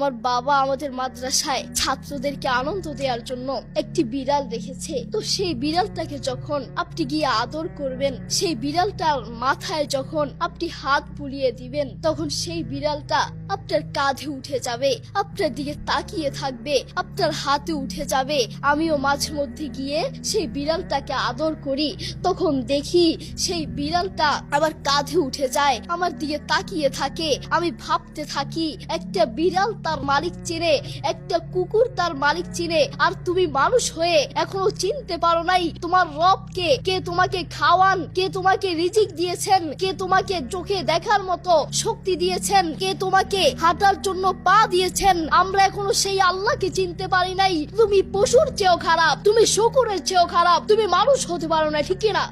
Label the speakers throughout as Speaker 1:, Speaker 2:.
Speaker 1: আমার বাবা আমাদের মাদ্রাসায় ছাত্রদেরকে আনন্দ দেওয়ার জন্য একটি বিড়াল রেখেছে। তো সেই বিড়ালটাকে যখন আপনি গিয়ে আদর করবেন, সেই বিড়ালটার মাথায় যখন আপনি হাত বুলিয়ে দিবেন, তখন সেই বিড়ালটা আপনার কাঁধে উঠে যাবে, আপনার দিকে তাকিয়ে থাকবে, আপনার হাতে উঠে যাবে। আমিও মাঝে মধ্যে গিয়ে সেই বিড়ালটাকে আদর করি, তখন দেখি সেই বিড়ালটা আবার কাঁধে উঠে যায়, আমার দিকে তাকিয়ে থাকে। আমি ভাবতে থাকি, একটা বিড়াল তার মালিক চিনে, একটা কুকুর তার মালিক চিনে, আর তুমি মানুষ হয়ে এখনো চিনতে পারো নাই তোমার রবকে। কে তোমাকে খাওয়ান, কে তোমাকে রিজিক দিয়েছেন, কে তোমাকে চোখে দেখার মতো শক্তি দিয়েছেন, কে তোমাকে হাঁটার জন্য পা দিয়েছেন। আমরা এখনো সেই আল্লাহকে চিনতে পারি নাই। তুমি পশুর চেয়েও খারাপ, তুমি শকুরের চেয়েও খারাপ, তুমি মানুষ হতে পারো না, ঠিক না?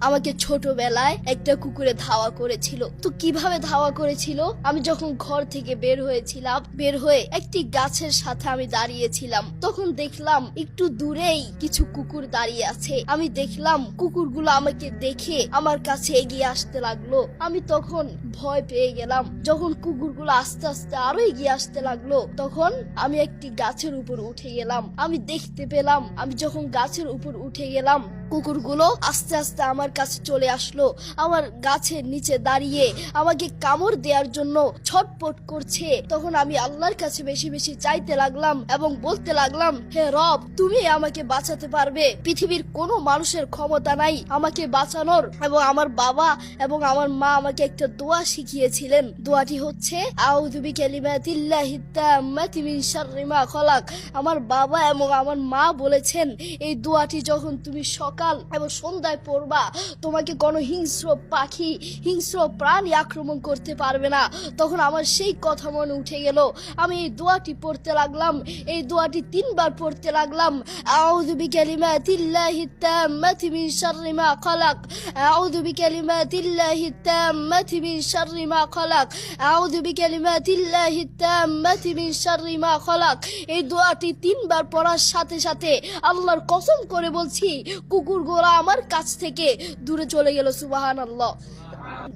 Speaker 1: আমাকে ছোটবেলায় একটা কুকুরে ধাওয়া করেছিল। তো কিভাবে ধাওয়া করেছিল? আমি যখন ঘর থেকে বের হয়েছিলাম, বের হয়ে একটি গাছের সাথে আমি দাঁড়িয়েছিলাম, তখন দেখলাম একটু দূরেই কিছু কুকুর দাঁড়িয়ে আছে। আমি দেখলাম কুকুরগুলো আমাকে দেখে আমার কাছে এগিয়ে আসতে লাগলো। আমি তখন ভয় পেয়ে গেলাম। যখন কুকুরগুলো আস্তে আস্তে আরো এগিয়ে আসতে লাগলো, তখন আমি একটি গাছের উপর উঠে গেলাম। আমি দেখতে পেলাম, আমি যখন গাছের উপর উঠে গেলাম, কুকুরগুলো আস্তে আস্তে আমার কাছে চলে আসলো। আমার গাছের নিচে দাঁড়িয়ে আমাকে কামড় দেওয়ার জন্য ছটপট করছে। তখন আমি আল্লাহর কাছে বেশি বেশি চাইতে লাগলাম এবং বলতে লাগলাম, হে রব, তুমি আমাকে বাঁচাতে পারবে। পৃথিবীর কোনো মানুষের ক্ষমতা নাই আমাকে বাঁচানোর। এবং আমার বাবা এবং আমার মা আমাকে একটা দোয়া শিখিয়েছিলেন। দোয়াটি হচ্ছে আউযু বিকালিমাতিল্লাহিত তাম্মাতি মিন শাররি মা খলাক। আমার বাবা এবং আমার মা বলেছেন, এই দোয়াটি যখন তুমি সকাল এবং সন্ধ্যায় পড়বা, তোমাকে কোনো হিংস্র পাখি, হিংস্র প্রাণী আক্রমণ করতে পারবে না। তখন আমার সেই কথা মনে উঠে গেল। আমি এই দোয়াটি পড়তে লাগলাম, এই দোয়াটি 3 বার পড়তে লাগলাম। আউযু বিকালিমাতিল্লাহিত তাম্মাতি মিন শাররি মা খলাক, আউযু বিকালিমাতিল্লাহিত তাম্মাতি মিন শাররি মা খলাক, আউযু বিকালিমাতিল্লাহিত তাম্মাতি মিন শাররি মা খলাক। এই দোয়াটি 3 বার পড়ার সাথে সাথে আল্লাহর কসম করে বলছি, কুকুরগুলো আমার কাছ থেকে দূরে চলে গেল। সুবহানাল্লাহ।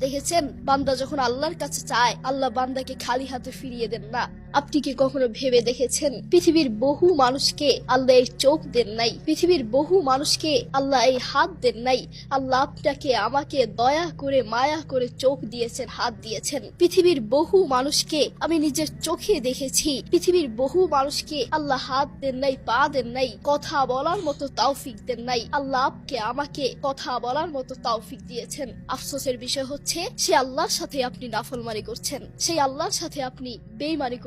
Speaker 1: দেখেছেন, বান্দা যখন আল্লাহর কাছে চায়, আল্লাহ বান্দাকে খালি হাতে ফিরিয়ে দেন না। আপনি কি কখনো ভেবে দেখেছেন, পৃথিবীর বহু মানুষকে আল্লাহ এই চোখ দেন নাই, পৃথিবীর বহু মানুষকে আল্লাহ এই হাত দেন নাই। আল্লাহ আপনাকে আমাকে দয়া করে মায়া করে চোখ দিয়েছেন, হাত দিয়েছেন। পৃথিবীর বহু মানুষকে আমি নিজের চোখে দেখেছি, পৃথিবীর বহু মানুষকে আল্লাহ হাত দেন নাই, পা দেন নাই, কথা বলার মতো তৌফিক দেন নাই। আল্লাহ আপকে আমাকে কথা বলার মতো তৌফিক দিয়েছেন। আফসোসের বিষয় হচ্ছে, সে আল্লাহর সাথে আপনি নাফরমানি করছেন, সেই আল্লাহর সাথে আপনি বেঈমানি